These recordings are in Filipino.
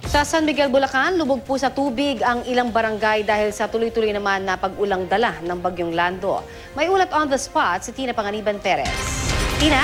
Sa San Miguel, Bulacan, lubog po sa tubig ang ilang barangay dahil sa tuloy-tuloy naman na pag-ulang dala ng bagyong Lando. May ulat on the spot si Tina Panganiban Perez. Tina?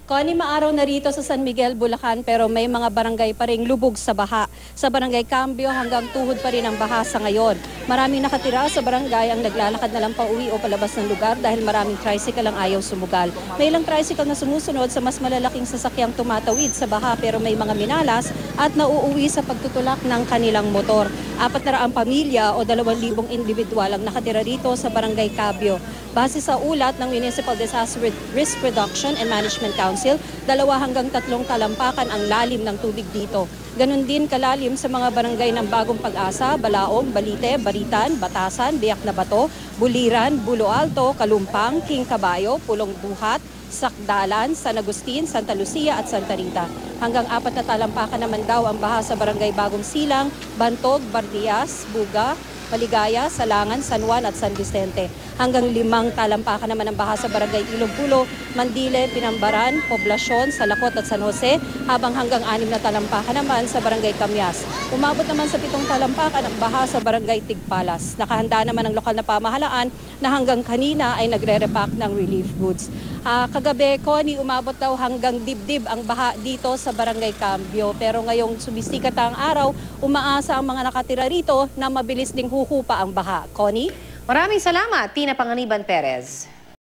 Connie, maaraw na rito sa San Miguel, Bulacan pero may mga barangay pa ring lubog sa baha. Sa barangay Cambio hanggang tuhod pa rin ang baha sa ngayon. Maraming nakatira sa barangay ang naglalakad na lang pauwi o palabas ng lugar dahil maraming tricycle ang ayaw sumugal. May ilang tricycle na sumusunod sa mas malalaking sasakyang tumatawid sa baha pero may mga minalas at nauuwi sa pagtutulak ng kanilang motor. 400 pamilya o 2,000 individual ang nakatira rito sa barangay Cambio. Base sa ulat ng Municipal Disaster Risk Reduction and Management Council, 2 hanggang 3 talampakan ang lalim ng tubig dito. Ganon din kalalim sa mga barangay ng Bagong Pag-asa, Balaong, Balite, Baritan, Batasan, Biak na Bato, Buliran, Bulo Alto, Kalumpang, King Caballo, Pulong Duhat, Sakdalan, San Agustin, Santa Lucia at Santa Rita. Hanggang 4 na talampakan naman daw ang baha sa barangay Bagong Silang, Bantog, Bardias, Buga, Maligaya, Salangan, San Juan at San Vicente. Hanggang 5 talampakan naman ang baha sa barangay Ilog-Pulo, Mandile, Pinambaran, Poblasyon, Salakot at San Jose, habang hanggang 6 na talampakan naman sa barangay Camyas. Umabot naman sa 7 talampakan ang baha sa barangay Tigpalas. Nakahanda naman ang lokal na pamahalaan na hanggang kanina ay nagre-repack ng relief goods. Kagabi, Connie, umabot daw hanggang dibdib ang baha dito sa barangay Cambio. Pero ngayong sumisikat ang araw, umaasa ang mga nakatira rito na mabilis ding huhupa ang baha. Connie? Maraming salamat, Tina Panganiban Perez.